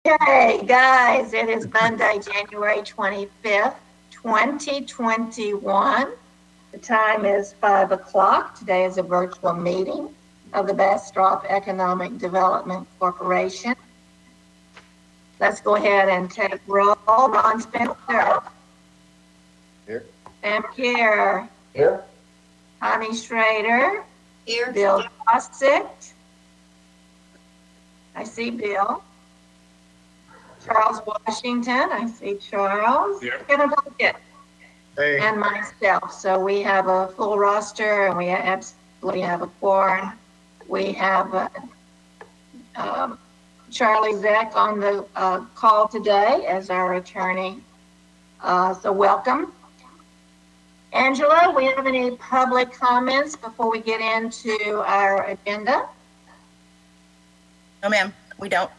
Okay, guys, it is Monday, January 25th, 2021. The time is 5 o'clock. Today is a virtual meeting of the Bastrop Economic Development Corporation. Let's go ahead and take roll. Ron Spencer. Here. Sam Kerr. Here. Connie Schrader. Here. Bill Gossett. I see Bill. Charles Washington, I see Charles. Here. Kevin Puckett. Hey. And myself. So we have a full roster and we absolutely have a quorum. We have Charlie Zeck on the call today as our attorney. So welcome. Angela, we have any public comments before we get into our agenda? No, ma'am, we don't.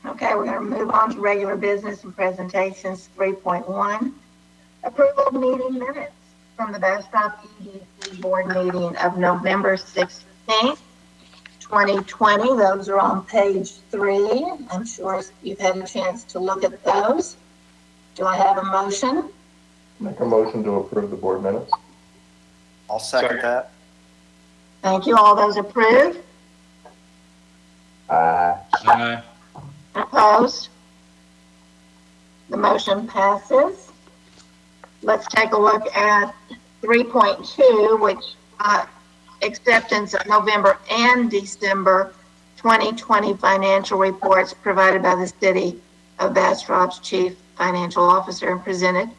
Okay, we're going to move on to regular business and presentations 3.1. Approval of meeting minutes from the Bastrop EDC board meeting of November 16th, 2020. Those are on page 3. I'm sure you've had a chance to look at those. Do I have a motion? Make a motion to approve the board minutes. I'll second that. Thank you. All those approved? Aye. Opposed? The motion passes. Let's take a look at 3.2, which acceptance of November and December 2020 financial reports provided by the City of Bastrop's Chief Financial Officer and presented.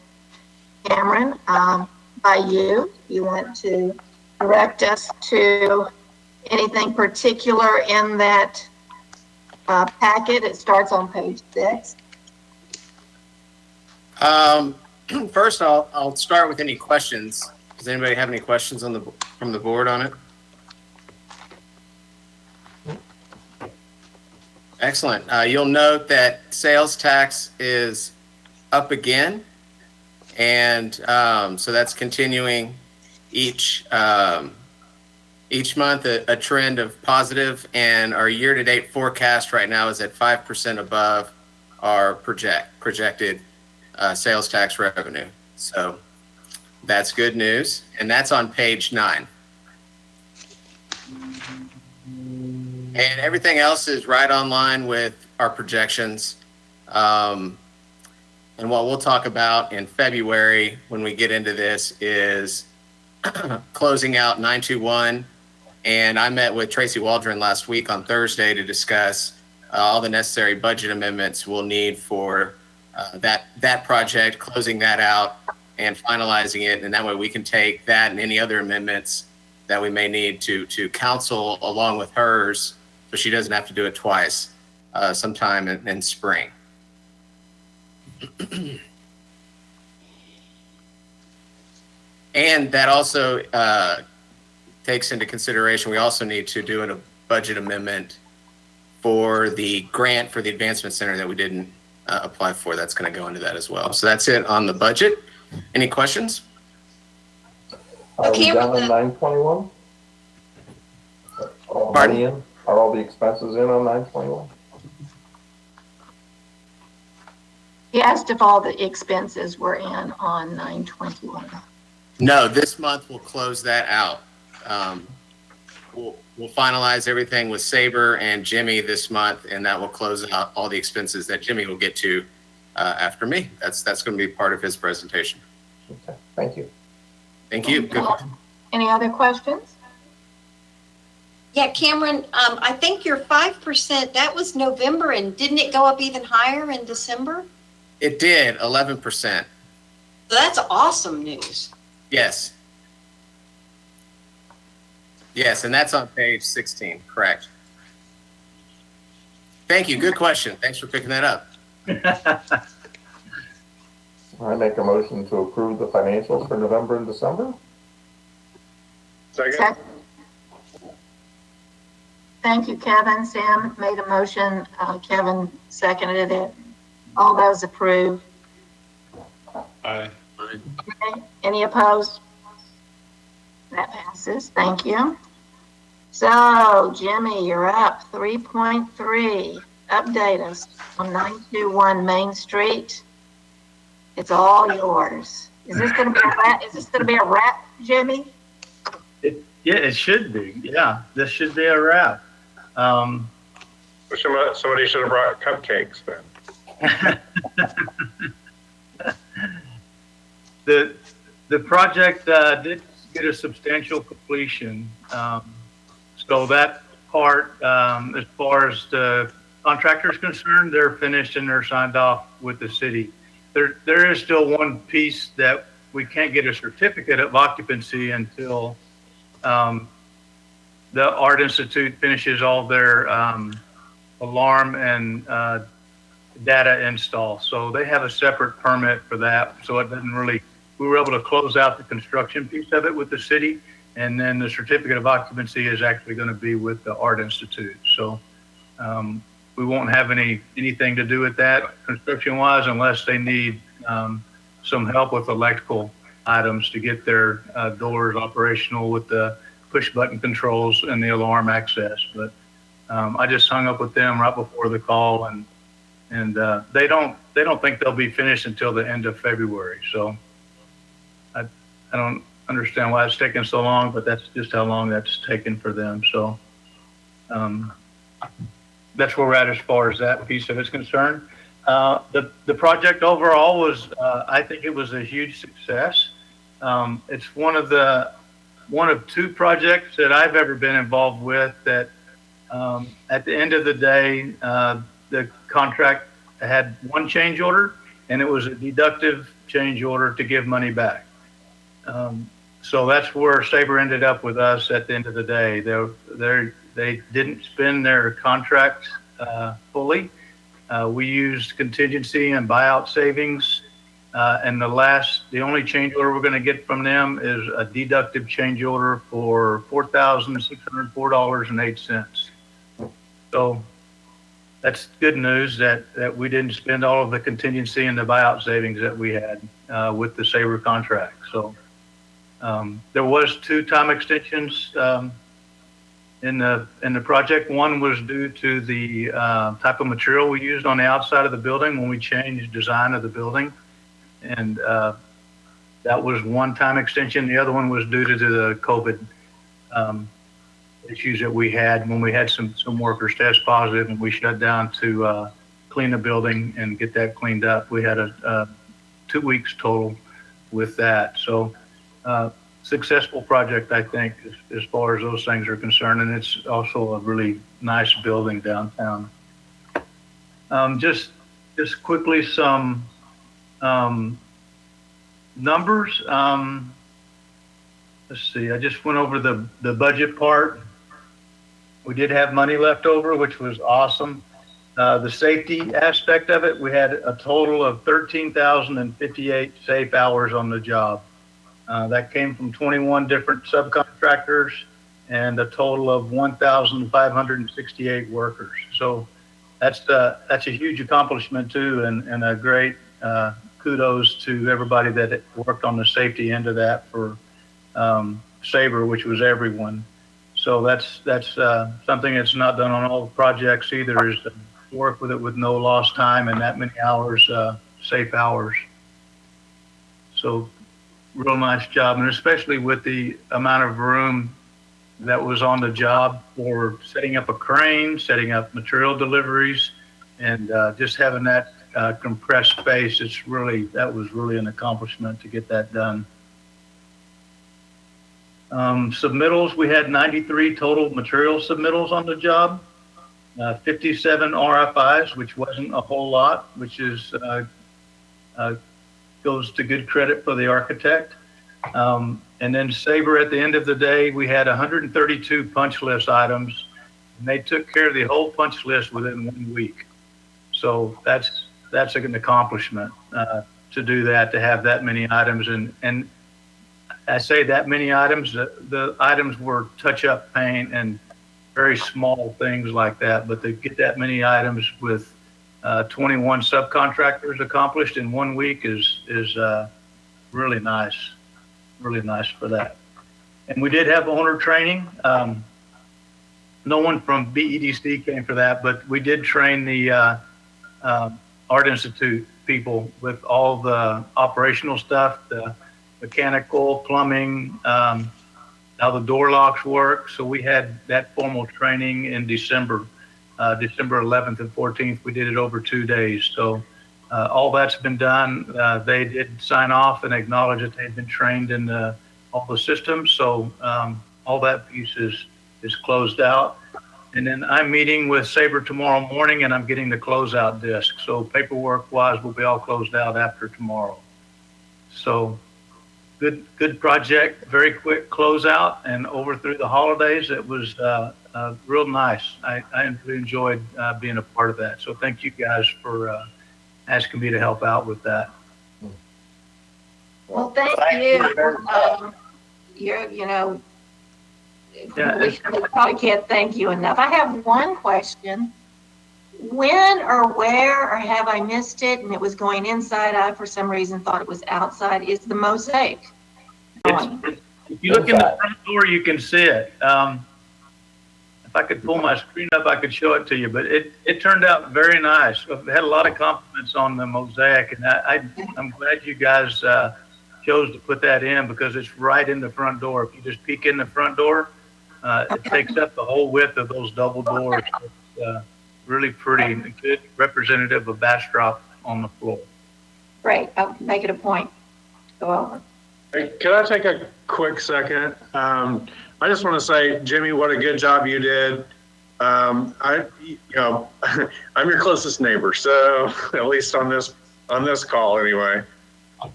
Cameron, by you want to direct us to anything particular in that packet? It starts on page 6. First, I'll start with any questions. Does anybody have any questions from the board on it? Excellent. You'll note that sales tax is up again, and so that's continuing each month a trend of positive, and our year-to-date forecast right now is at 5% above our projected sales tax revenue. So that's good news, and that's on page 9. And everything else is right on line with our projections. And what we'll talk about in February when we get into this is closing out 921. And I met with Tracy Waldron last week on Thursday to discuss all the necessary budget amendments we'll need for that project, closing that out and finalizing it. And that way we can take that and any other amendments that we may need to council along with hers, so she doesn't have to do it twice, sometime in spring. And that also takes into consideration, we also need to do a budget amendment for the grant for the advancement center that we didn't apply for. That's going to go into that as well. So that's it on the budget. Any questions? Are we done on 921? Pardon? Are all the expenses in on 921? He asked if all the expenses were in on 921. No, this month we'll close that out. We'll finalize everything with Saber and Jimmy this month, and that will close out all the expenses that Jimmy will get to after me. That's going to be part of his presentation. Okay, thank you. Thank you. Good. Any other questions? Yeah, Cameron, I think your 5%, that was November, and didn't it go up even higher in December? It did, 11%. So that's awesome news. Yes. Yes, and that's on page 16, correct. Thank you, good question. Thanks for picking that up. I make a motion to approve the financials for November and December. Second. Thank you, Kevin. Sam made a motion. Kevin seconded it. All those approved. Aye. Okay. Any opposed? That passes. Thank you. So, Jimmy, you're up. 3.3. update us on 921 Main Street. It's all yours. Is this going to be a wrap? Is this going to be a wrap, Jimmy? Yeah, it should be. Yeah, this should be a wrap. Somebody should have brought cupcakes then. The project did get a substantial completion. So that part, as far as the contractor is concerned, they're finished and they're signed off with the city. There is still one piece that we can't get a certificate of occupancy until the Art Institute finishes all their alarm and data install. So they have a separate permit for that. So it doesn't really, we were able to close out the construction piece of it with the city. And then the certificate of occupancy is actually going to be with the Art Institute. So we won't have anything to do with that construction wise unless they need some help with electrical items to get their doors operational with the push button controls and the alarm access. But I just hung up with them right before the call, and they don't think they'll be finished until the end of February. So I don't understand why it's taking so long, but that's just how long that's taken for them. So that's where we're at as far as that piece of it's concerned. The project overall was, I think it was a huge success. It's one of two projects that I've ever been involved with that at the end of the day, the contract had one change order, and it was a deductive change order to give money back. So that's where Sabre ended up with us at the end of the day. They didn't spend their contract fully. We used contingency and buyout savings. And the only change order we're going to get from them is a deductive change order for $4,604.08. So that's good news that we didn't spend all of the contingency and the buyout savings that we had with the Sabre contract. So there was 2 time extensions in the project. One was due to the type of material we used on the outside of the building when we changed design of the building. And that was one time extension. The other one was due to the COVID issues that we had when we had some workers test positive and we shut down to clean the building and get that cleaned up. We had a 2 weeks total with that. So successful project, I think, as far as those things are concerned. And it's also a really nice building downtown. Just quickly, some numbers. Let's see, I just went over the budget part. We did have money left over, which was awesome. The safety aspect of it, we had a total of 13,058 safe hours on the job. That came from 21 different subcontractors and a total of 1,568 workers. So that's a huge accomplishment too, and a great kudos to everybody that worked on the safety end of that for Sabre, which was everyone. So that's something that's not done on all the projects either, is to work with it with no lost time and that many hours, safe hours. So real nice job, and especially with the amount of room that was on the job for setting up a crane, setting up material deliveries, and just having that compressed space. That was really an accomplishment to get that done. Submittals, we had 93 total material submittals on the job, 57 RFIs, which wasn't a whole lot, which is goes to good credit for the architect. And then Sabre, at the end of the day, we had 132 punch list items, and they took care of the whole punch list within 1 week. So that's an accomplishment to do that, to have that many items. And I say that many items, the items were touch-up paint and very small things like that, but to get that many items with 21 subcontractors accomplished in 1 week is really nice for that. And we did have owner training. no one from BEDC came for that, but we did train the Art Institute people with all the operational stuff, the mechanical, plumbing, how the door locks work. So we had that formal training in December 11th and 14th. We did it over 2 days. So all that's been done. They did sign off and acknowledge that they'd been trained in all the systems. So all that piece is closed out. And then I'm meeting with Sabre tomorrow morning, and I'm getting the closeout disc. So paperwork-wise, we'll be all closed out after tomorrow. So good project, very quick closeout, and over through the holidays, it was real nice. I really enjoyed being a part of that. So thank you guys for asking me to help out with that. Well, thank you. Yeah, We probably can't thank you enough. I have one question. When or where, or have I missed it and it was going inside, I for some reason thought it was outside, is the mosaic? if you look in the front door, you can see it. If I could pull my screen up, I could show it to you, but it turned out very nice. I've had a lot of compliments on the mosaic, and I'm glad you guys chose to put that in, because it's right in the front door. If you just peek in the front door, it takes up the whole width of those double doors. It's really pretty, good representative of Bastrop on the floor. Great, I'll make it a point. Go over. Hey, can I take a quick second? I just want to say, Jimmy, what a good job you did. I'm your closest neighbor, so at least on this call anyway.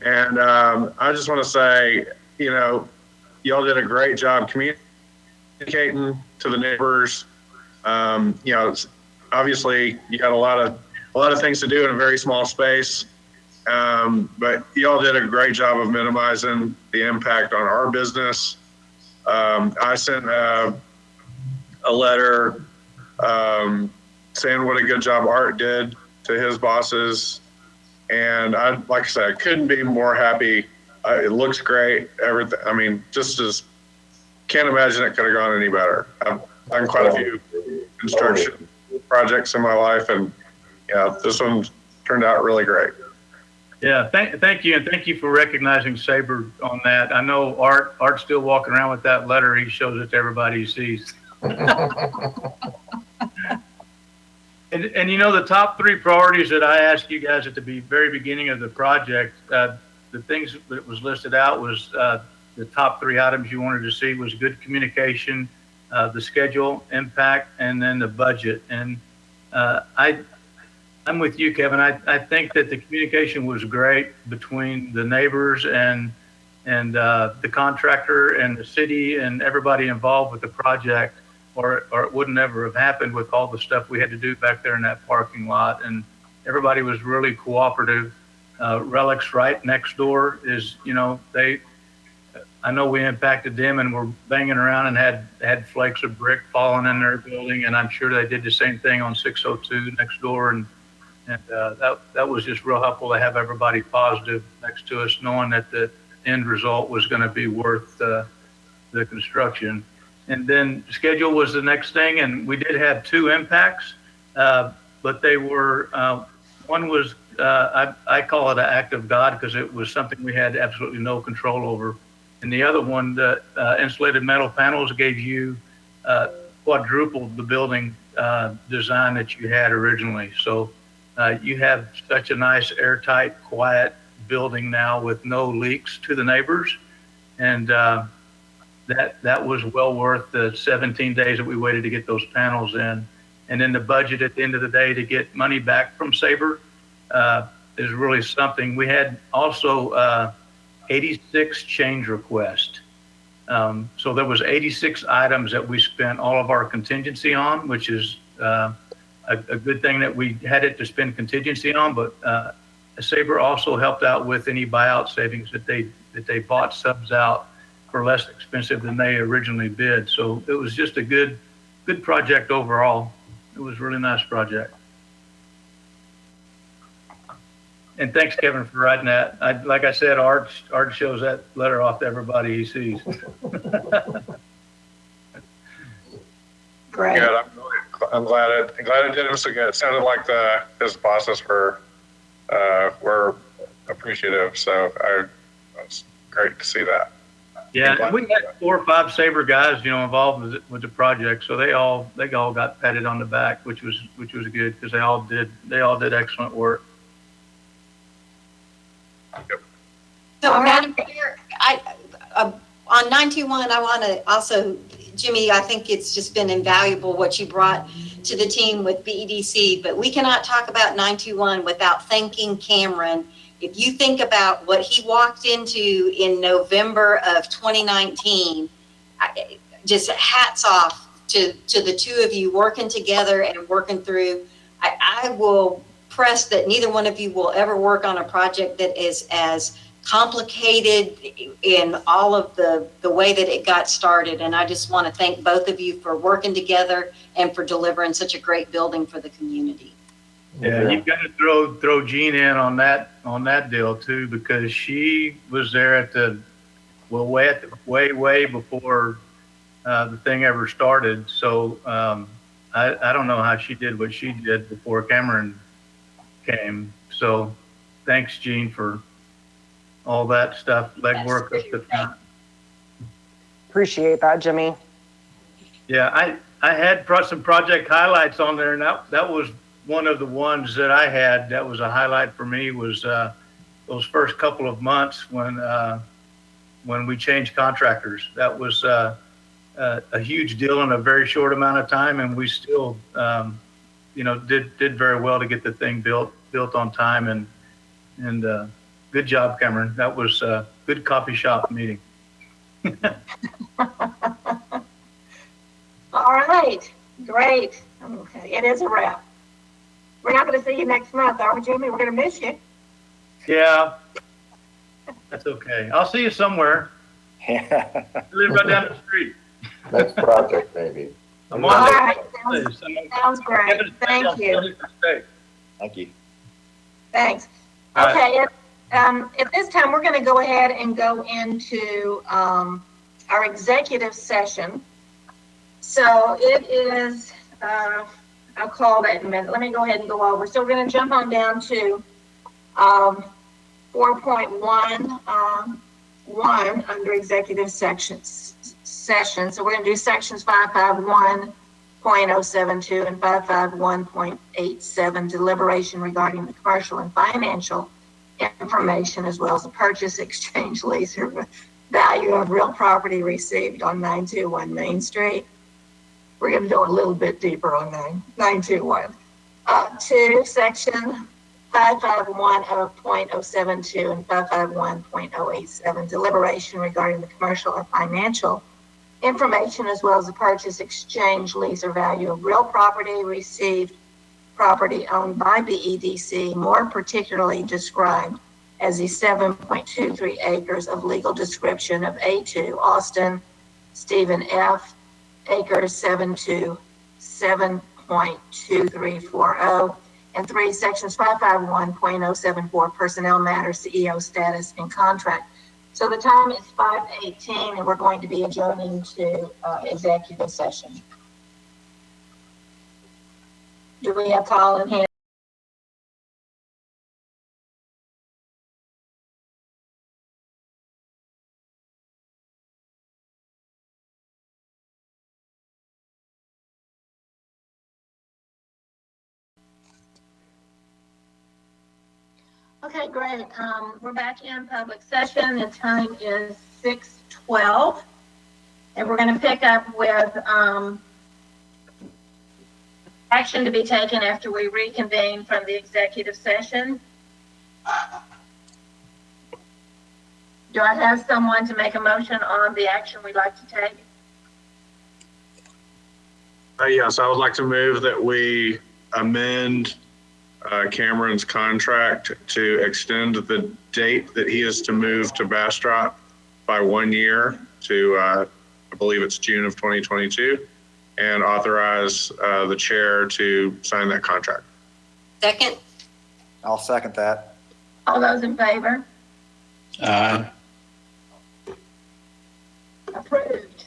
And I just want to say, y'all did a great job communicating to the neighbors. Obviously you got a lot of things to do in a very small space. But y'all did a great job of minimizing the impact on our business. I sent a letter saying what a good job Art did to his bosses. And like I said, I couldn't be more happy. It looks great. Everything. Can't imagine it could have gone any better. I've done quite a few construction projects in my life, and this one turned out really great. Yeah, thank you, and thank you for recognizing Sabre on that. I know Art's still walking around with that letter. He shows it to everybody he sees. And the top 3 priorities that I asked you guys at the very beginning of the project, the things that was listed out was the top 3 items you wanted to see was good communication, the schedule, impact, and then the budget. And I'm with you, Kevin. I think that the communication was great between the neighbors and the contractor and the city and everybody involved with the project, or it wouldn't ever have happened with all the stuff we had to do back there in that parking lot. And everybody was really cooperative. Relics right next door is, I know we impacted them and were banging around and had flakes of brick falling in their building, and I'm sure they did the same thing on 602 next door. And that was just real helpful to have everybody positive next to us, knowing that the end result was going to be worth the construction. And then schedule was the next thing, and we did have 2 impacts, but they were, one was, I call it an act of God, because it was something we had absolutely no control over. And the other one, the insulated metal panels, gave you quadrupled the building design that you had originally. So you have such a nice, airtight, quiet building now with no leaks to the neighbors. And that was well worth the 17 days that we waited to get those panels in. And then the budget at the end of the day to get money back from Sabre is really something. We had also 86 change requests. So there was 86 items that we spent all of our contingency on, which is a good thing that we had it to spend contingency on. But Sabre also helped out with any buyout savings that they bought subs out for less expensive than they originally bid. So it was just a good project overall. It was a really nice project. And thanks, Kevin, for writing that. Like I said, Art shows that letter off to everybody he sees. great. good. I'm glad it did him so good. It sounded like his bosses were appreciative. So it's great to see that. Yeah, and we had 4 or 5 Sabre guys, involved with the project. So they all got patted on the back, which was good because they all did excellent work. So, All Madam Chair, on 921, I want to also, Jimmy, I think it's just been invaluable what you brought to the team with BEDC, but we cannot talk about 921 without thanking Cameron. If you think about what he walked into in November of 2019, just hats off to the two of you working together and working through. I will press that neither one of you will ever work on a project that is as complicated in all of the way that it got started. And I just want to thank both of you for working together and for delivering such a great building for the community. Yeah, you've got to throw Jean in on that deal too, because she was there at way before the thing ever started. So I don't know how she did what she did before Cameron came. So thanks, Jean, for all that stuff, legwork up the front. Appreciate that, Jimmy. Yeah, I had some project highlights on there, and that was one of the ones that I had. That was a highlight for me, was those first couple of months when we changed contractors. That was a huge deal in a very short amount of time, and we still did very well to get the thing built on time, and good job, Cameron. That was a good coffee shop meeting. All right, great. Okay, it is a wrap. We're not going to see you next month, are we, Jimmy? We're going to miss you. Yeah, that's okay. I'll see you somewhere. I live right down the street. Next project, maybe. I'm All on there. right, sounds great. Thank you. Thank you. Thanks. All right. Okay, at this time, we're going to go ahead and go into our executive session. So it is, I'll call that in a minute. Let me go ahead and go over. So we're going to jump on down to 4.1 under executive session. So we're going to do sections 551.072 and 551.87, deliberation regarding the commercial and financial information, as well as the purchase, exchange, lease, or value of real property received on 921 Main Street. We're going to go a little bit deeper on 921. 2, section 551.072 and 551.087, deliberation regarding the commercial or financial information, as well as the purchase, exchange, lease, or value of real property received, property owned by BEDC, more particularly described as the 7.23 acres of legal description of A2 Austin Stephen F. acres 727.2340, and 3, sections 551.074, personnel matters, CEO status and contract. So the time is 5:18, and we're going to be adjourning to executive session. Do we have call in hand? Okay, great. We're back in public session. The time is 6:12, and we're going to pick up with action to be taken after we reconvene from the executive session. Do I have someone to make a motion on the action we'd like to take? Yes, I would like to move that we amend Cameron's contract to extend the date that he is to move to Bastrop by 1 year to, I believe it's June of 2022, and authorize the chair to sign that contract. Second? I'll second that. All those in favor? Approved.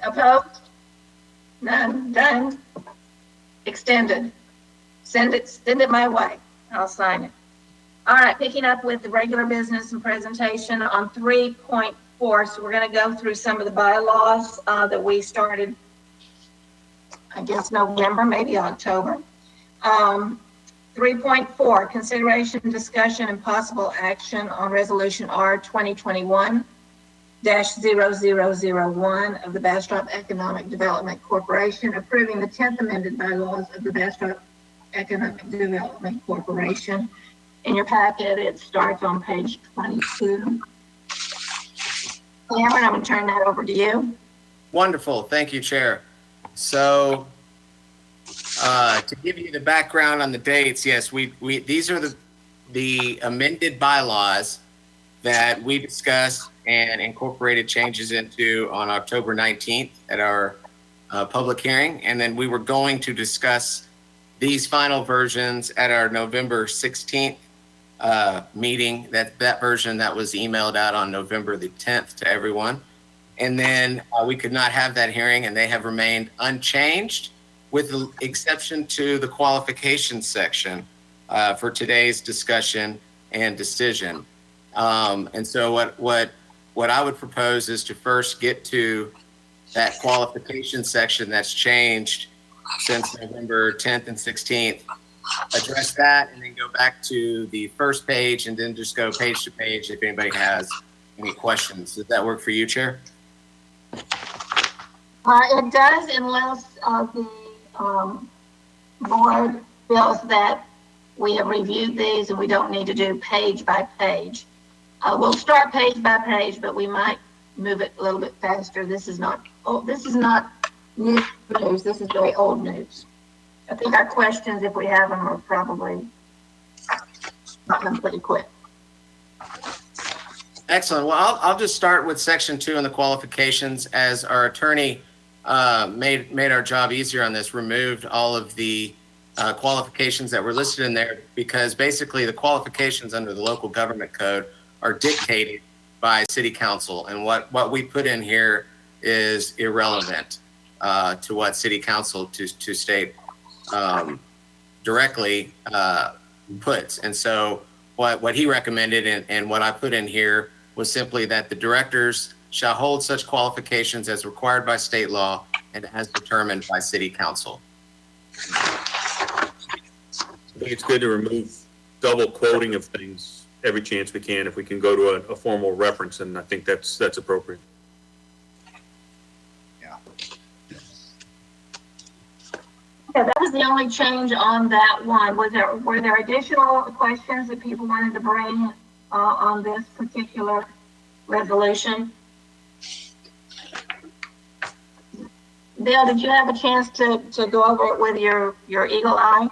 Opposed? None, done. Extended. Send it my way. I'll sign it. All right, picking up with the regular business and presentation on 3.4. So we're going to go through some of the bylaws that we started, I guess, November, maybe October. 3.4, consideration, discussion, and possible action on resolution R 2021-0001 of the Bastrop Economic Development Corporation, approving the 10th amended bylaws of the Bastrop Economic Development Corporation. In your packet, it starts on page 22. Cameron, I'm going to turn that over to you. Wonderful. Thank you, Chair. So to give you the background on the dates, yes, these are the amended bylaws that we discussed and incorporated changes into on October 19th at our public hearing. And then we were going to discuss these final versions at our November 16th meeting, that version that was emailed out on November the 10th to everyone. And then we could not have that hearing, and they have remained unchanged with the exception to the qualifications section for today's discussion and decision. And so what I would propose is to first get to that qualification section that's changed since November 10th and 16th, address that, and then go back to the first page, and then just go page to page if anybody has any questions. Does that work for you, Chair? It does, unless the board feels that we have reviewed these and we don't need to do page by page. We'll start page by page, but we might move it a little bit faster. This is not new news. This is very old news. I think our questions, if we have them, are probably not them pretty quick. Excellent. Well, I'll just start with section 2 and the qualifications, as our attorney made our job easier on this, removed all of the qualifications that were listed in there, because basically the qualifications under the local government code are dictated by city council, and what we put in here is irrelevant to what city council to state directly puts. And so what he recommended and what I put in here was simply that the directors shall hold such qualifications as required by state law and as determined by city council. I think it's good to remove double quoting of things every chance we can. If we can go to a formal reference, and I think that's appropriate. Yeah, that was the only change on that one. Were there additional questions that people wanted to bring on this particular resolution? Bill, did you have a chance to go over it with your eagle eye?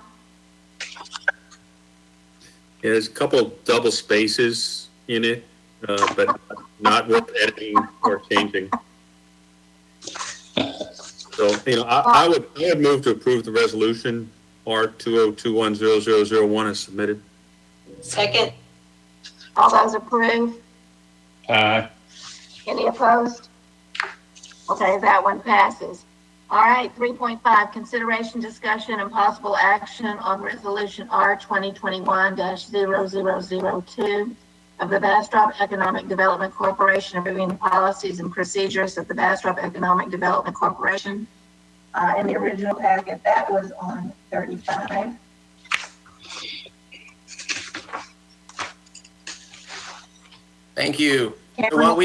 Yeah, there's a couple double spaces in it, but not worth editing or changing. So, I would move to approve the resolution R20210001 as submitted. Second. All those approve? Aye. Any opposed? Okay, that one passes. All right, 3.5, consideration, discussion, and possible action on resolution R 2021-0002 of the Bastrop Economic Development Corporation, approving the policies and procedures of the Bastrop Economic Development Corporation. In the original packet, that was on 35. Thank you. So what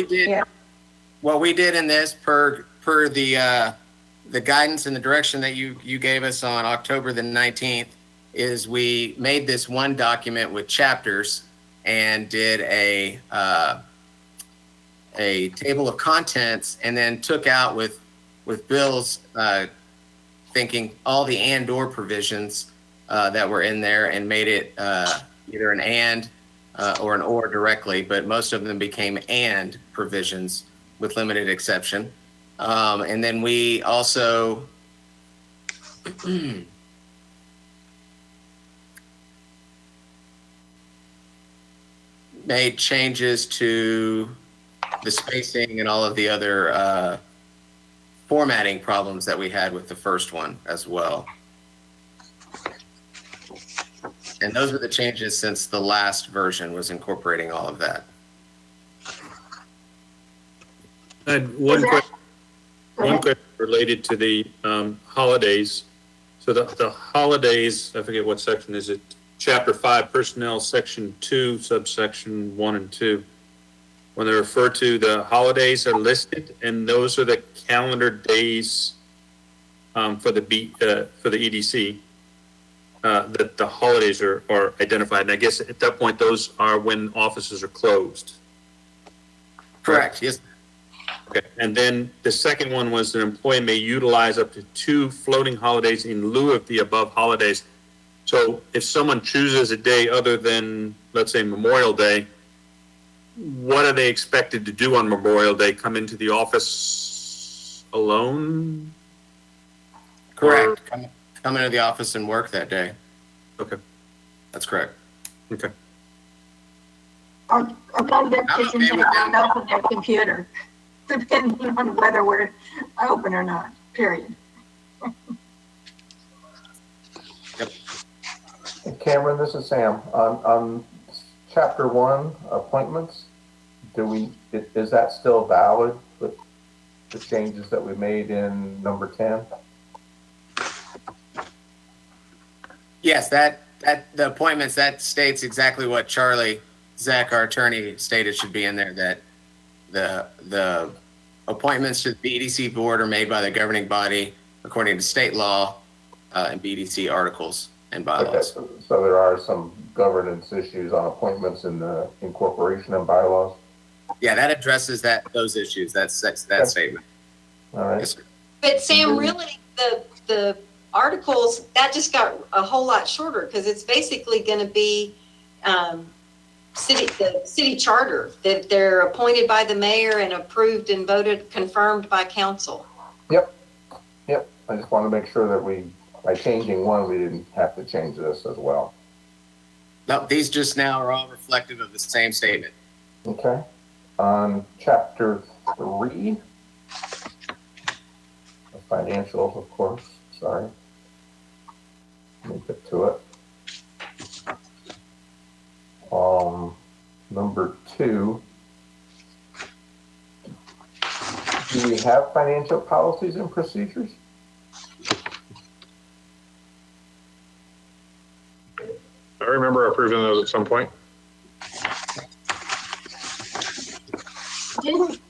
we did in this per the guidance and the direction that you gave us on October the 19th is we made this one document with chapters and did a table of contents, and then took out with Bill's thinking all the and/or provisions that were in there, and made it either an and or an or directly, but most of them became and provisions with limited exception. And then we also made changes to the spacing and all of the other formatting problems that we had with the first one as well. And those are the changes since the last version was incorporating all of that. I had one question related to the holidays. So the holidays, I forget what section is it, Chapter 5, Personnel, Section 2, subsection 1 and 2. When they refer to the holidays are listed, and those are the calendar days for the EDC, that the holidays are identified. And I guess at that point, those are when offices are closed. Correct, yes. Okay, and then the second one was an employee may utilize up to 2 floating holidays in lieu of the above holidays. So if someone chooses a day other than, let's say, Memorial Day, what are they expected to do on Memorial Day? Come into the office alone? Correct. Come into the office and work that day. Okay. That's correct. Okay. Or go to their I'm kitchen okay with and open their computer, depending on whether we're open or not, period. Cameron, this is Sam. On Chapter 1, appointments, is that still valid with the changes that we made in number 10? Yes, that the appointments, that states exactly what Charlie Zach, our attorney, stated should be in there, that the appointments to the BDC board are made by the governing body according to state law and BDC articles and bylaws. Okay, so there are some governance issues on appointments in the incorporation and bylaws? Yeah, that addresses those issues, that statement. All right. Yes, sir. But Sam, really, the articles, that just got a whole lot shorter because it's basically going to be the city charter, that they're appointed by the mayor and approved and voted, confirmed by council. Yep. I just want to make sure that by changing one, we didn't have to change this as well. No, these just now are all reflective of the same statement. Okay. On Chapter 3, the financials, of course, sorry. Let me get to it. Number 2, do we have financial policies and procedures? I remember approving those at some point. Didn't,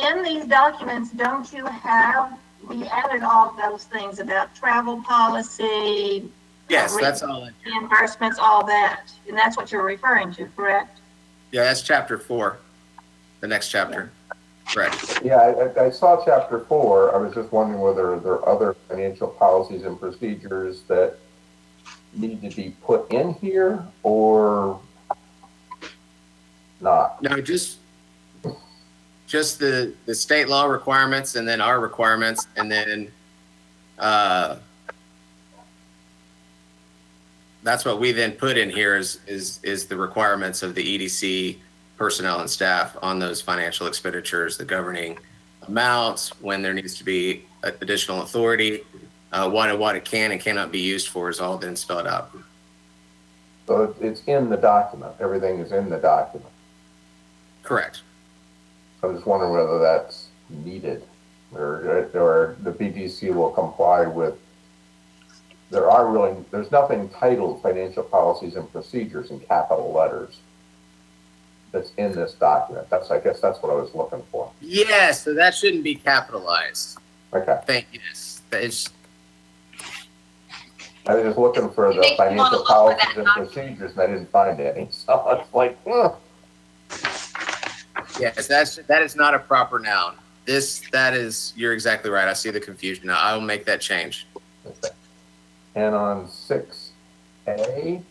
in these documents, don't you have, we added all of those things about travel policy? Yes, that's all. Reimbursements, all that, and that's what you're referring to, correct? Yeah, that's Chapter 4, the next chapter. Correct. Yeah, I saw Chapter 4. I was just wondering whether there are other financial policies and procedures that need to be put in here or not. No, just the state law requirements and then our requirements, and then that's what we then put in here is the requirements of the EDC personnel and staff on those financial expenditures, the governing amounts, when there needs to be additional authority, what it can and cannot be used for is all then spelled out. So it's in the document. Everything is in the document. Correct. I'm just wondering whether that's needed or the BDC will comply with. There's nothing titled financial policies and procedures in capital letters that's in this document. I guess that's what I was looking for. Yes, so that shouldn't be capitalized. Okay. Thank you. I was just looking for the financial policies and procedures and I didn't find any. So it's like, Yes, that is not a proper noun. You're exactly right. I see the confusion now. I will make that change. Okay. And on 6A, if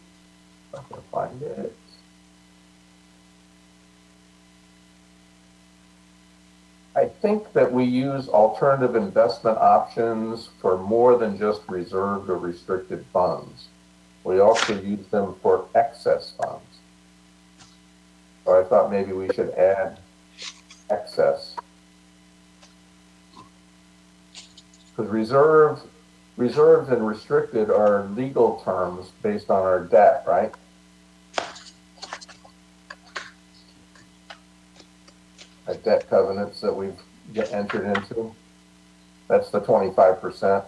I can find it. I think that we use alternative investment options for more than just reserved or restricted funds. We also use them for excess funds. So I thought maybe we should add excess. Because reserves and restricted are legal terms based on our debt, right? Our debt covenants that we've entered into. That's the 25%.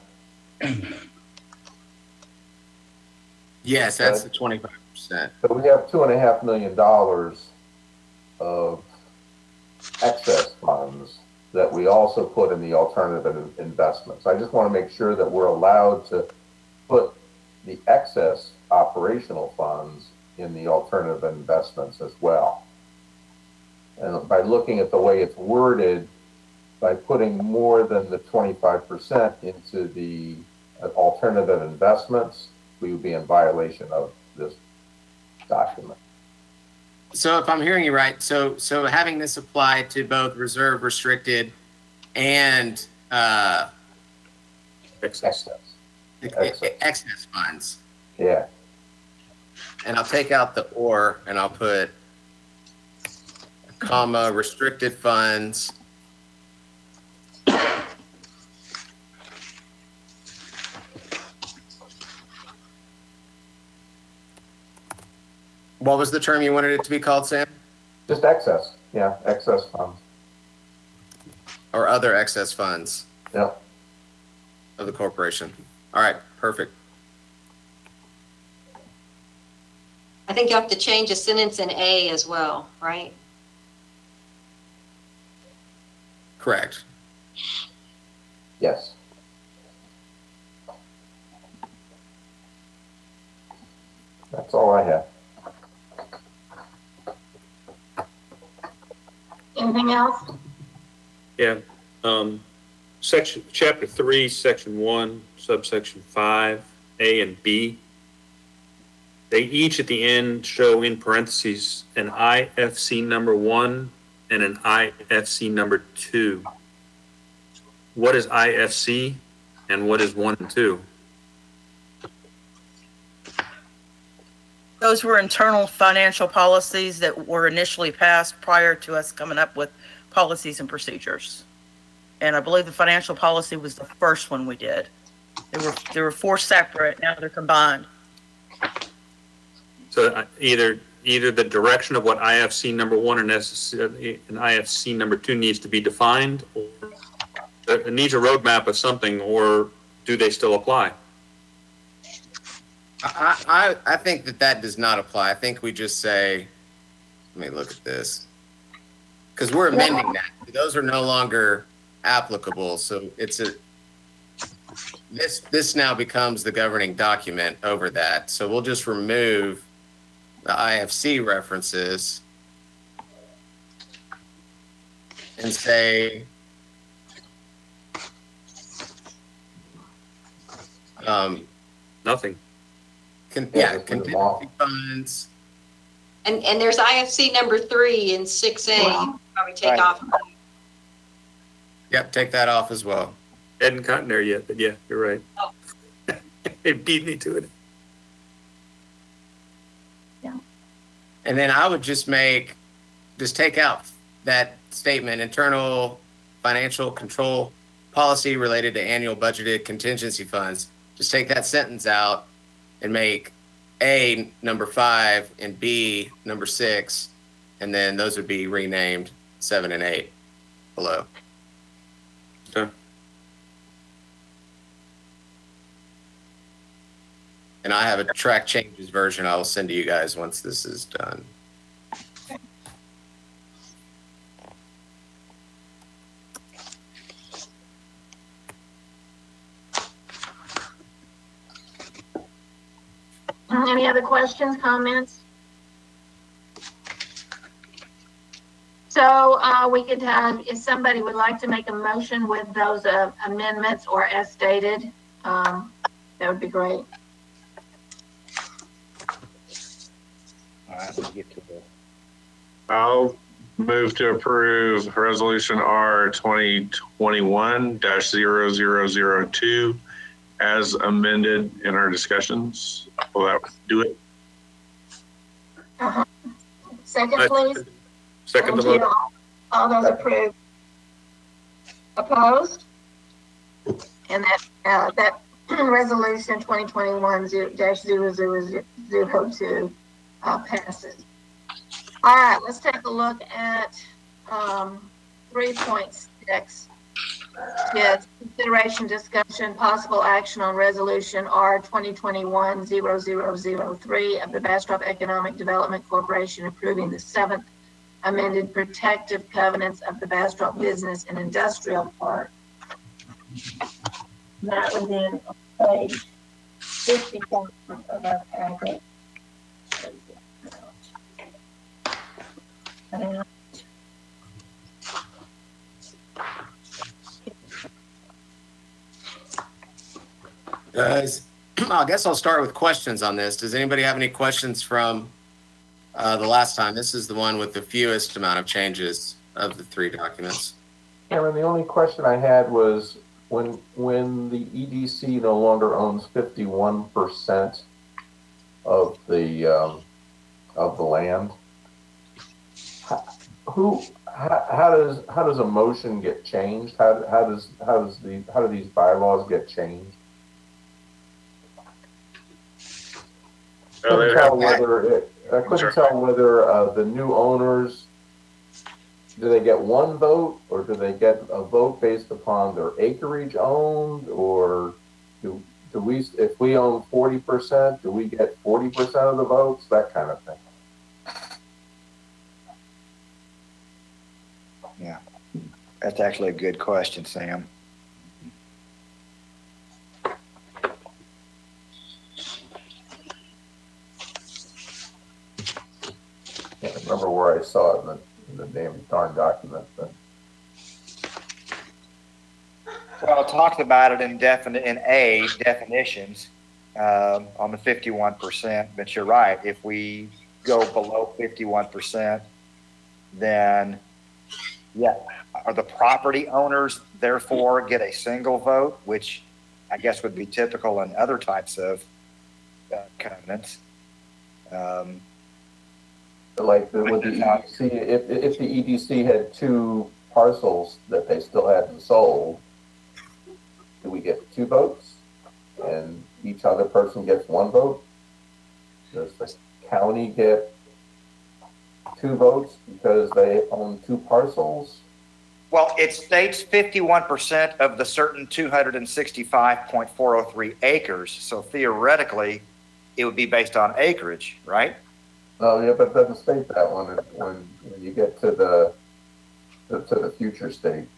Yes, that's the 25%. So we have $2.5 million of excess funds that we also put in the alternative investments. I just want to make sure that we're allowed to put the excess operational funds in the alternative investments as well. And by looking at the way it's worded, by putting more than the 25% into the alternative investments, we would be in violation of this document. So if I'm hearing you right, so having this apply to both reserve, restricted, and Excess. excess funds. Yeah. And I'll take out the or, and I'll put comma, restricted funds. What was the term you wanted it to be called, Sam? Just excess. Yeah, excess funds. Or other excess funds Yep. of the corporation. All right, perfect. I think you have to change a sentence in A as well, right? Correct. Yes. That's all I have. Anything else? Yeah, chapter 3, section 1, subsection 5, A and B. They each at the end show in parentheses an IFC number 1 and an IFC number 2. What is IFC and what is 1 and 2? Those were internal financial policies that were initially passed prior to us coming up with policies and procedures. And I believe the financial policy was the first one we did. There were 4 separate, now they're combined. So either the direction of what IFC number 1 and IFC number 2 needs to be defined, or it needs a roadmap of something, or do they still apply? I think that does not apply. I think we just say, let me look at this. Because we're amending that. Those are no longer applicable. So this now becomes the governing document over that. So we'll just remove the IFC references and say Nothing. Contingency funds. And there's IFC number 3 in 6A. You can probably take Right. off. Yep, take that off as well. Hadn't gotten there yet, but yeah, you're right. Oh. It beat me to it. And then I would just take out that statement, internal financial control policy related to annual budgeted contingency funds. Just take that sentence out and make A number 5 and B number 6, and then those would be renamed 7 and 8 below. Okay. And I have a track changes version I will send to you guys once this is done. Any other questions, comments? So we could have, if somebody would like to make a motion with those amendments or as stated, that would be great. All right, let's get to the. I'll move to approve Resolution R 2021-0002 as amended in our discussions. Will that do it? Second, please. Second the Thank you. motion. All those approved. Opposed? And that resolution 2021-0002 passes. All right, let's take a look at 3.6. Yes, consideration, discussion, possible action on resolution R 2021-0003 of the Bastrop Economic Development Corporation approving the 7th amended protective covenants of the Bastrop Business and Industrial Park. That was in page 54 of our packet. Guys, I guess I'll start with questions on this. Does anybody have any questions from the last time? This is the one with the fewest amount of changes of the 3 documents. Cameron, the only question I had was when the EDC no longer owns 51% of the land, how does a motion get changed? How do these bylaws get changed? I couldn't tell whether the new owners, do they get one vote, or do they get a vote based upon their acreage owned, or do we, if we own 40%, do we get 40% of the votes? That kind of thing. Yeah, that's actually a good question, Sam. I can't remember where I saw it in the damn darn document. But. Well, it talks about it in definitions on the 51%, but you're right. If we go below 51%, then yeah, are the property owners therefore get a single vote, which I guess would be typical in other types of covenants. Like with the EDC, if the EDC had 2 parcels that they still hadn't sold, do we get 2 votes and each other person gets 1 vote? Does the county get 2 votes because they own 2 parcels? Well, it states 51% of the certain 265.403 acres. So theoretically, it would be based on acreage, right? Oh yeah, but it doesn't state that one when you get to the future state.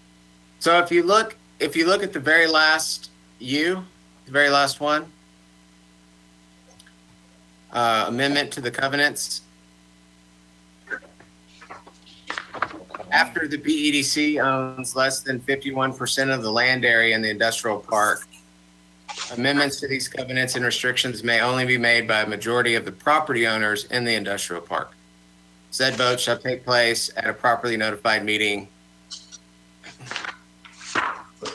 So if you look at the very last the very last one, amendment to the covenants. After the BEDC owns less than 51% of the land area in the industrial park, amendments to these covenants and restrictions may only be made by a majority of the property owners in the industrial park. Said vote shall take place at a properly notified meeting.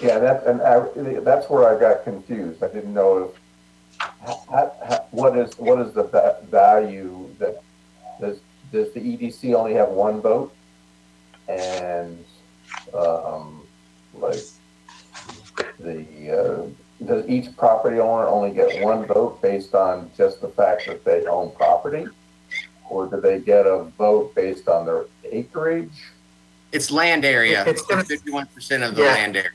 Yeah, that's where I got confused. I didn't know what is the value that does the EDC only have 1 vote, and does each property owner only get 1 vote based on just the fact that they own property? Or do they get a vote based on their acreage? It's land area. It's 51% of the land area.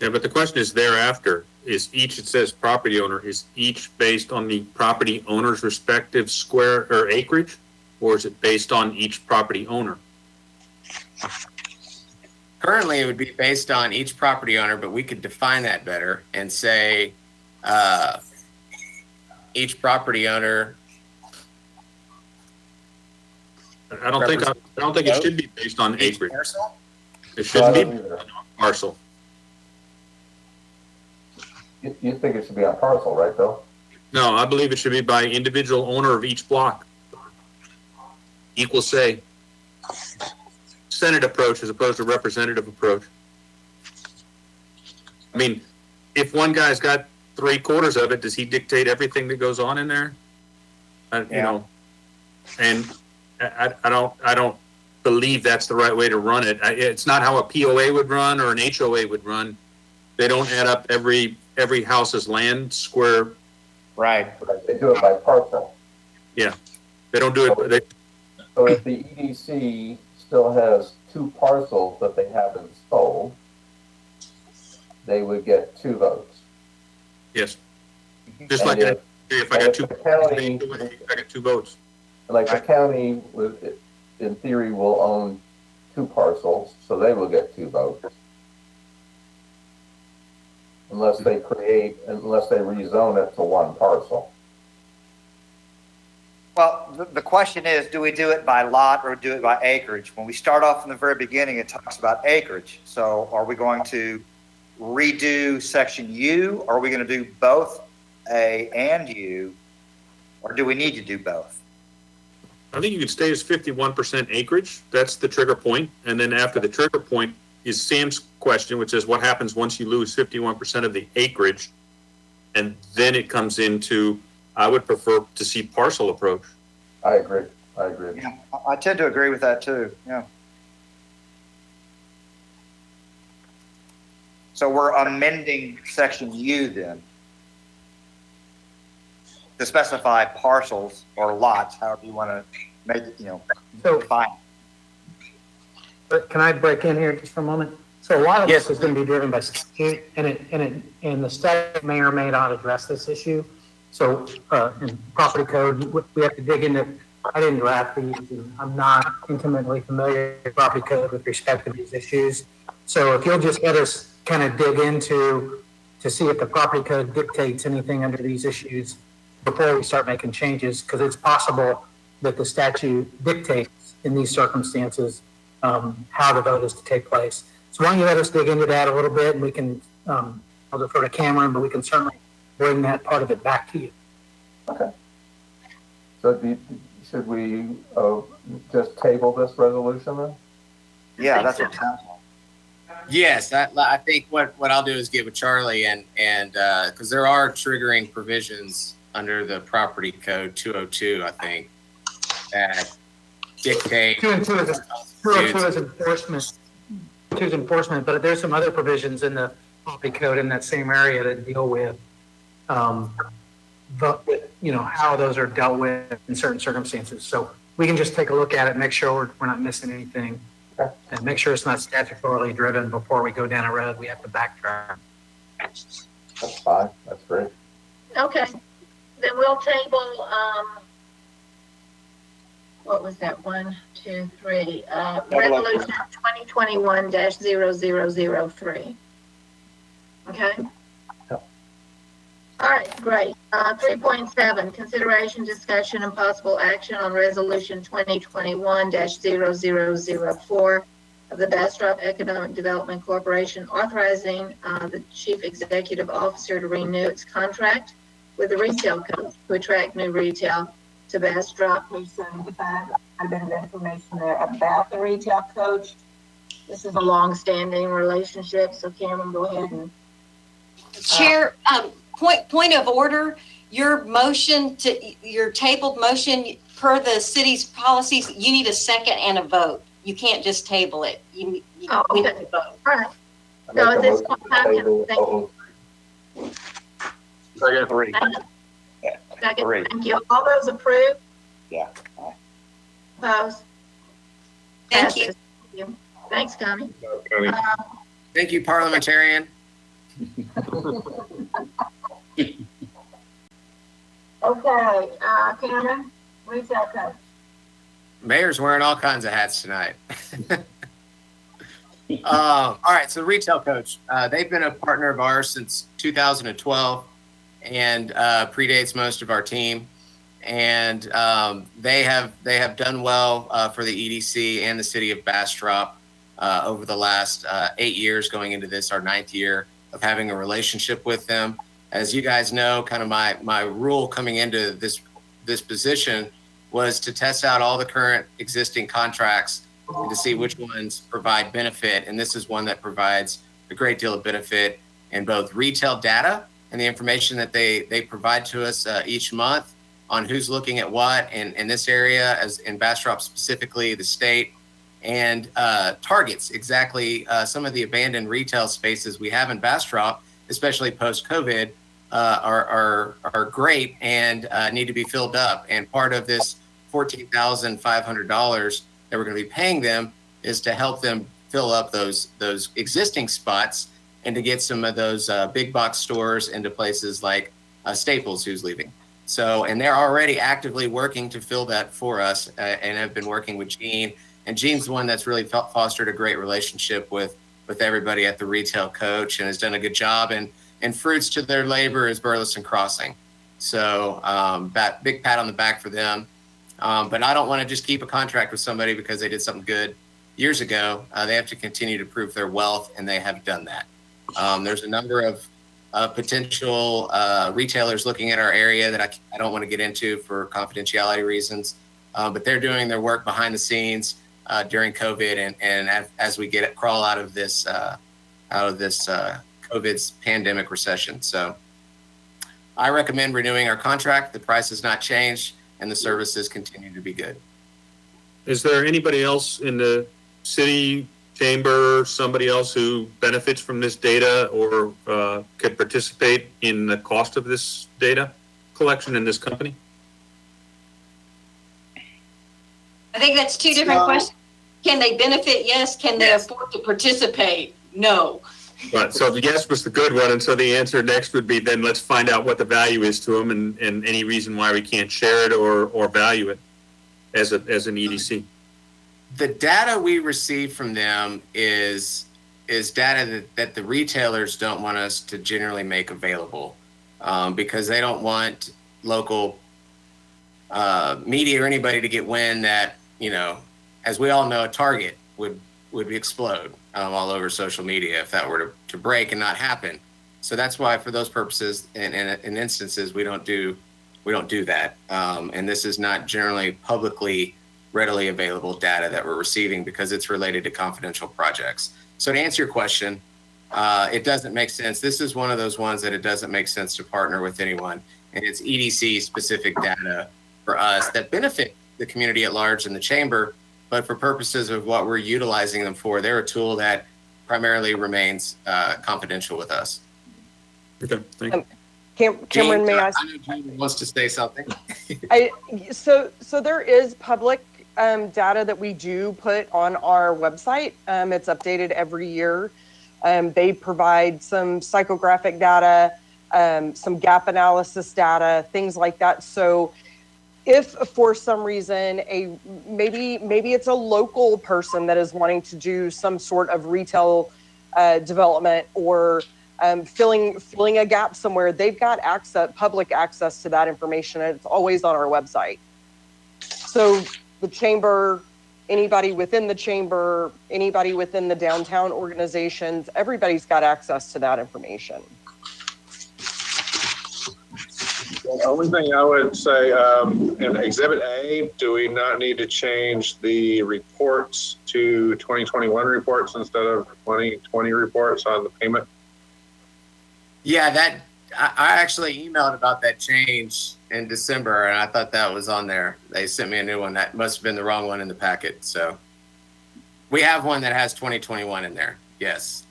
Yeah, but the question is thereafter, is each, it says property owner, is each based on the property owner's respective square or acreage? Or is it based on each property owner? Currently, it would be based on each property owner, but we could define that better and say each property owner. I don't think it should be based on acreage. Parcel? It shouldn't be parcel. You think it should be on parcel, right, Bill? No, I believe it should be by individual owner of each block. Equal say. Senate approach as opposed to representative approach. I mean, if one guy's got 3/4 of it, does he dictate everything that goes on in there? You know, and I don't believe that's the right way to run it. It's not how a POA would run or an HOA would run. They don't add up every house's land square. Right. They do it by parcel. Yeah, they don't do it. So if the EDC still has 2 parcels that they haven't sold, they would get 2 votes. Yes. Just And like if I got two, the county, I got 2 votes. like the county, in theory, will own 2 parcels, so they will get 2 votes. Unless they rezone it to 1 parcel. Well, the question is, do we do it by lot or do it by acreage? When we start off in the very beginning, it talks about acreage. So are we going to redo section U? Or are we going to do both A and U? Or do we need to do both? I think you could stay as 51% acreage. That's the trigger point. And then after the trigger point is Sam's question, which is what happens once you lose 51% of the acreage? And then it comes into, I would prefer to see parcel approach. I agree. Yeah, I tend to agree with that too. Yeah. So we're amending section U then to specify parcels or lots, however you want to make it, So- define. But can I break in here just for a moment? So a lot of this is going to be driven by statute, and the statute may or may not address this issue. So in property code, we have to dig into. I didn't draft these, and I'm not intimately familiar with property code with respect to these issues. So if you'll just let us kind of dig into to see if the property code dictates anything under these issues before we start making changes, because it's possible that the statute dictates in these circumstances how the vote is to take place. So why don't you let us dig into that a little bit, and we can, I'll defer to Cameron, but we can certainly bring that part of it back to you. Okay. So should we just table this resolution then? Yeah, that's what it sounds like. Yes, I think what I'll do is get with Charlie and because there are triggering provisions under the property code 202, I think, that dictate. 202 is enforcement. 2 is enforcement, but there's some other provisions in the property code in that same area that deal with, how those are dealt with in certain circumstances. So we can just take a look at it, make sure we're not missing anything, and make sure it's not statutorily driven before we go down a road we have to backtrack. That's fine. That's great. Okay, then we'll table, what was that, 1, 2, 3, resolution 2021-0003. Okay? Yep. All right, great. 3.7, consideration, discussion, and possible action on resolution 2021-0004 of the Bastrop Economic Development Corporation authorizing the chief executive officer to renew its contract with the retail coach to attract new retail to Bastrop. Page 75, a bit of information there about the retail coach. This is a long-standing relationship, so Cameron, go ahead and. Chair, point of order, your tabled motion per the city's policies, you need a second and a vote. You can't just table it. We need to vote. All right. I So make at a this motion point, to table 3. Second, 3. thank you. All those approved? Yeah. Aye. Opposed? Thank you. Passes. Thank you. Thanks, Connie. Thank you, parliamentarian. Okay, Cameron, retail coach. Mayor's wearing all kinds of hats tonight. All right, so retail coach, they've been a partner of ours since 2012 and predates most of our team. And they have done well for the EDC and the city of Bastrop over the last 8 years, going into this, our 9th year of having a relationship with them. As you guys know, kind of my rule coming into this position was to test out all the current existing contracts and to see which ones provide benefit. And this is one that provides a great deal of benefit in both retail data and the information that they provide to us each month on who's looking at what in this area, as in Bastrop specifically, the state, and targets exactly some of the abandoned retail spaces we have in Bastrop, especially post-COVID, are great and need to be filled up. And part of this $14,500 that we're going to be paying them is to help them fill up those existing spots and to get some of those big box stores into places like Staples, who's leaving. So, and they're already actively working to fill that for us, and have been working with Gene. And Gene's the one that's really fostered a great relationship with everybody at the retail coach and has done a good job. And fruits to their labor is Burleson Crossing. So big pat on the back for them. But I don't want to just keep a contract with somebody because they did something good years ago. They have to continue to prove their wealth, and they have done that. There's a number of potential retailers looking at our area that I don't want to get into for confidentiality reasons, but they're doing their work behind the scenes during COVID, and as we crawl out of this COVID's pandemic recession. So I recommend renewing our contract. The price has not changed, and the services continue to be good. Is there anybody else in the city chamber, somebody else who benefits from this data or could participate in the cost of this data collection in this company? I think that's two different questions. Can they benefit? Yes. Can they afford to participate? No. Right. So the yes was the good one. And so the answer next would be, then let's find out what the value is to them and any reason why we can't share it or value it as an EDC. The data we receive from them is data that the retailers don't want us to generally make available because they don't want local media or anybody to get wind that, you know, as we all know, a Target would explode all over social media if that were to break and not happen. So that's why, for those purposes, in instances, we don't do that. And this is not generally publicly readily available data that we're receiving because it's related to confidential projects. So to answer your question, it doesn't make sense. This is one of those ones that it doesn't make sense to partner with anyone. And it's EDC specific data for us that benefit the community at large in the chamber. But for purposes of what we're utilizing them for, they're a tool that primarily remains confidential with us. Okay, thank you. Cameron, may I? I know Gene wants to say something. So there is public data that we do put on our website. It's updated every year. They provide some psychographic data, some gap analysis data, things like that. So if for some reason maybe it's a local person that is wanting to do some sort of retail development or filling a gap somewhere, they've got public access to that information, and it's always on our website. So the chamber, anybody within the chamber, anybody within the downtown organizations, everybody's got access to that information. The only thing I would say, in Exhibit A, do we not need to change the reports to 2021 reports instead of 2020 reports on the payment? Yeah, I actually emailed about that change in December, and I thought that was on there. They sent me a new one. That must have been the wrong one in the packet. So we have one that has 2021 in there. Yes.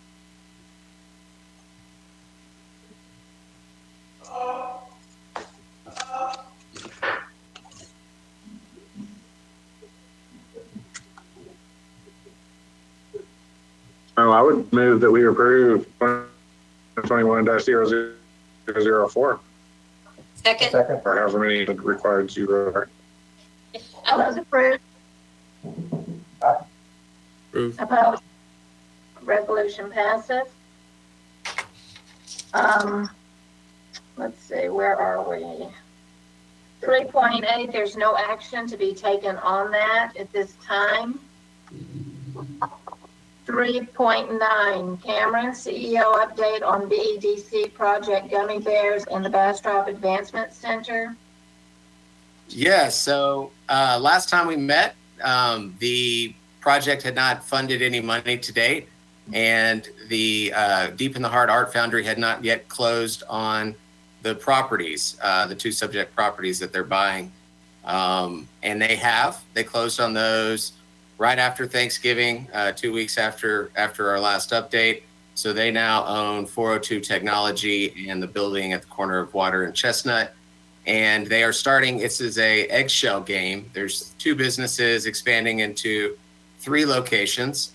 Oh, I would move that we approve 2021-0004. Second. Or however many required zero. All those approved? Approved. Opposed? Resolution passes. Let's see, where are we? 3.8, there's no action to be taken on that at this time. 3.9, Cameron, CEO update on BEDC project Gummy Bears and the Bastrop Advancement Center. Yeah, so last time we met, the project had not funded any money to date, and the Deep in the Heart Art Foundry had not yet closed on the properties, the two subject properties that they're buying. And they closed on those right after Thanksgiving, 2 weeks after our last update. So they now own 402 Technology and the building at the corner of Water and Chestnut. And they are starting, this is a eggshell game. There's 2 businesses expanding into 3 locations.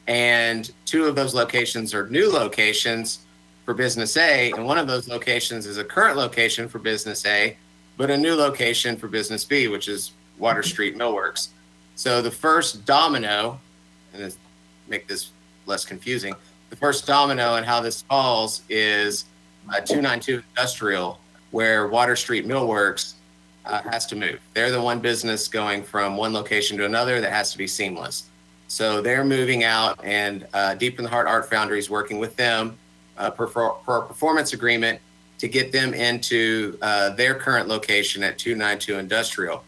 And 2 of those locations are new locations for Business A. And one of those locations is a current location for Business A, but a new location for Business B, which is Water Street Millworks. So the first domino, and to make this less confusing, the first domino in how this falls is 292 Industrial, where Water Street Millworks has to move. They're the one business going from one location to another that has to be seamless. So they're moving out, and Deep in the Heart Art Foundry is working with them for a performance agreement to get them into their current location at 292 Industrial.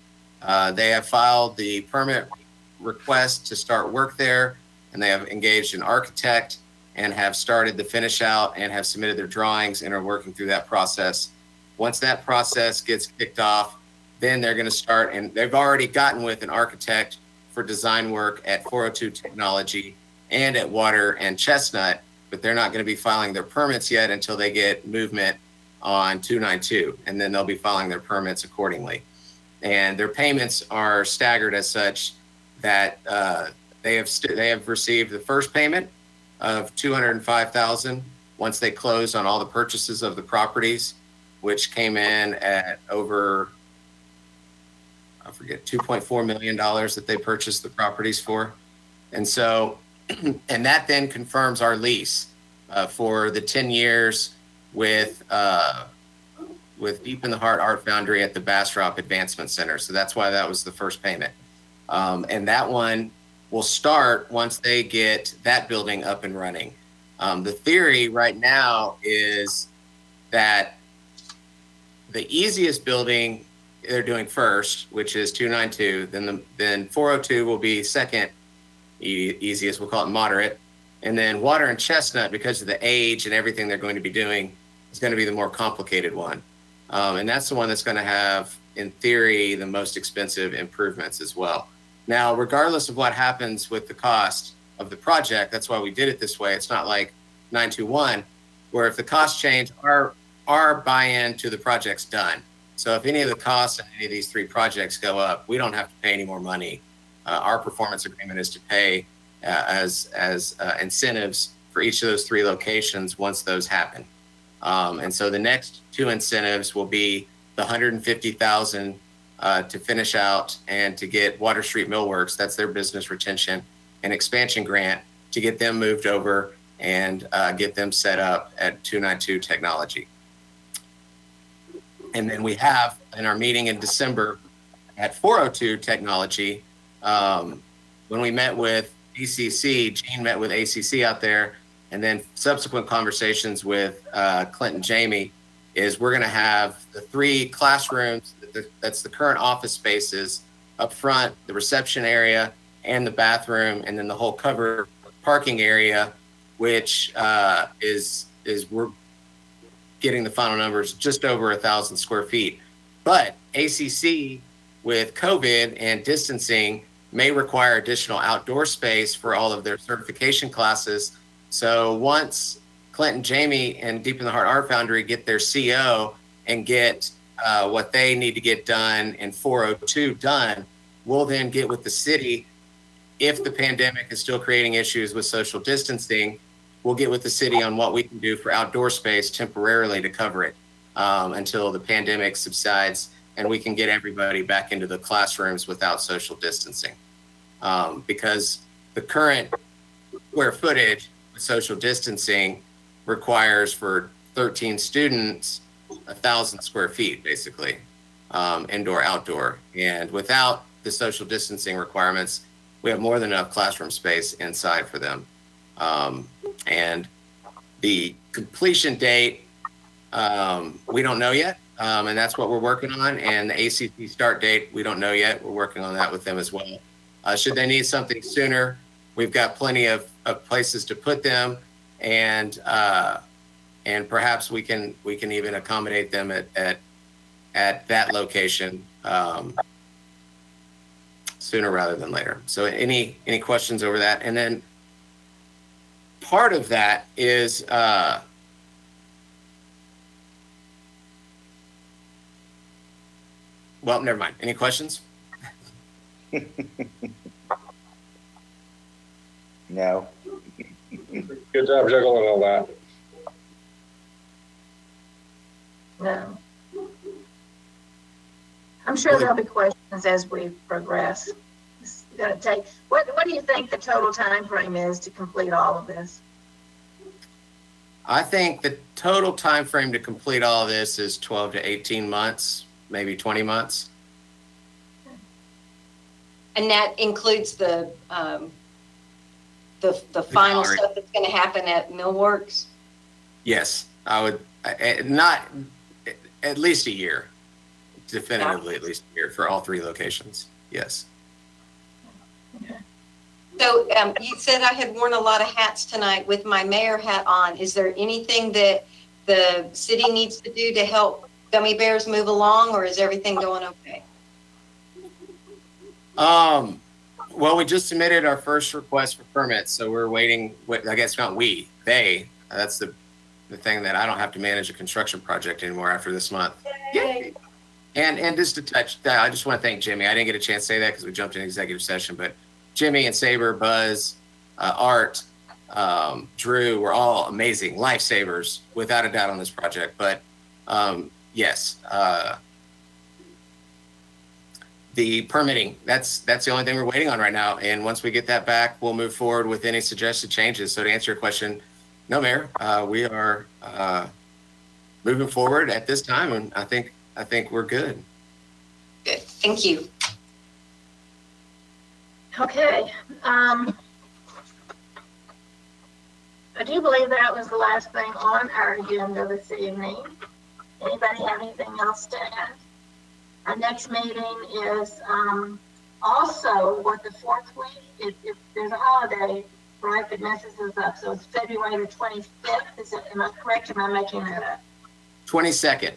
They have filed the permit request to start work there, and they have engaged an architect and have started the finish out and have submitted their drawings and are working through that process. Once that process gets kicked off, then they're going to start, and they've already gotten with an architect for design work at 402 Technology and at Water and Chestnut, but they're not going to be filing their permits yet until they get movement on 292, and then they'll be filing their permits accordingly. And their payments are staggered as such that they have received the first payment of $205,000 once they close on all the purchases of the properties, which came in at over, I forget, $2.4 million that they purchased the properties for. And so, and that then confirms our lease for the 10 years with Deep in the Heart Art Foundry at the Bastrop Advancement Center. So that's why that was the first payment. And that one will start once they get that building up and running. The theory right now is that the easiest building they're doing first, which is 292, then 402 will be second easiest, we'll call it moderate. And then Water and Chestnut, because of the age and everything they're going to be doing, is going to be the more complicated one. And that's the one that's going to have, in theory, the most expensive improvements as well. Now, regardless of what happens with the cost of the project, that's why we did it this way. It's not like 921, where if the costs change, our buy-in to the project's done. So if any of the costs of any of these 3 projects go up, we don't have to pay any more money. Our performance agreement is to pay as incentives for each of those 3 locations once those happen. And so the next 2 incentives will be the $150,000 to finish out and to get Water Street Millworks, that's their business retention and expansion grant, to get them moved over and get them set up at 292 Technology. And then we have, in our meeting in December at 402 Technology, when we met with ACC, Gene met with ACC out there, and then subsequent conversations with Clint and Jamie, is we're going to have the 3 classrooms, that's the current office spaces up front, the reception area and the bathroom, and then the whole covered parking area, which is we're getting the final numbers just over 1,000 square feet. But ACC, with COVID and distancing, may require additional outdoor space for all of their certification classes. So once Clint and Jamie and Deep in the Heart Art Foundry get their CO and get what they need to get done in 402 done, we'll then get with the city. If the pandemic is still creating issues with social distancing, we'll get with the city on what we can do for outdoor space temporarily to cover it until the pandemic subsides and we can get everybody back into the classrooms without social distancing. Because the current square footage with social distancing requires for 13 students 1,000 square feet, basically, indoor, outdoor. And without the social distancing requirements, we have more than enough classroom space inside for them. And the completion date, we don't know yet. And that's what we're working on. And the ACC start date, we don't know yet. We're working on that with them as well. Should they need something sooner, we've got plenty of places to put them, and perhaps we can even accommodate them at that location. sooner rather than later. So any questions over that? And then part of that is, well, never mind. Any questions? No. Good job juggling all that. No. I'm sure there'll be questions as we progress. It's gonna take, what do you think the total time frame is to complete all of this? I think the total time frame to complete all of this is 12 to 18 months, maybe 20 months. And that includes the final gallery. stuff that's going to happen at Millworks? Yes, I would, not, at least a year. Definitively at least a year for all 3 locations. Yes. So you said I had worn a lot of hats tonight with my mayor hat on. Is there anything that the city needs to do to help Gummy Bears move along, or is everything going okay? Well, we just submitted our first request for permits, so we're waiting. I guess not we, they. That's the thing, that I don't have to manage a construction project anymore after this month. Yay. And just to touch, I just want to thank Jimmy. I didn't get a chance to say that because we jumped in executive session, but Jimmy and Saber, Buzz, Art, Drew were all amazing lifesavers, without a doubt, on this project. But yes, the permitting, that's the only thing we're waiting on right now. And once we get that back, we'll move forward with any suggested changes. So to answer your question, no, Mayor, we are moving forward at this time, and I think we're good. Good. Thank you. Okay. I do believe that was the last thing on our agenda this evening. Anybody have anything else to add? Our next meeting is also what, the 4th week? If there's a holiday, right, that messes us up. So it's February the 25th. Am I correct? Am I making that up? 22nd.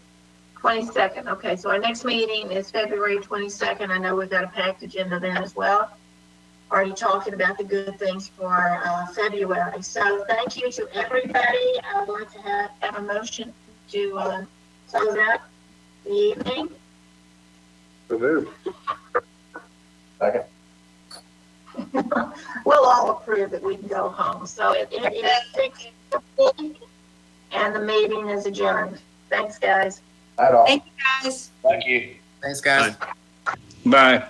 22nd. Okay, so our next meeting is February 22nd. I know we've got a packed agenda then as well. Already talking about the good things for February. So thank you to everybody. I would like to have a motion to close out the evening. Second. We'll all approve that we can go home. So it is 6:15 and the meeting is adjourned. Thanks, guys. Thank you, guys. Thank you. Thanks, guys. Bye.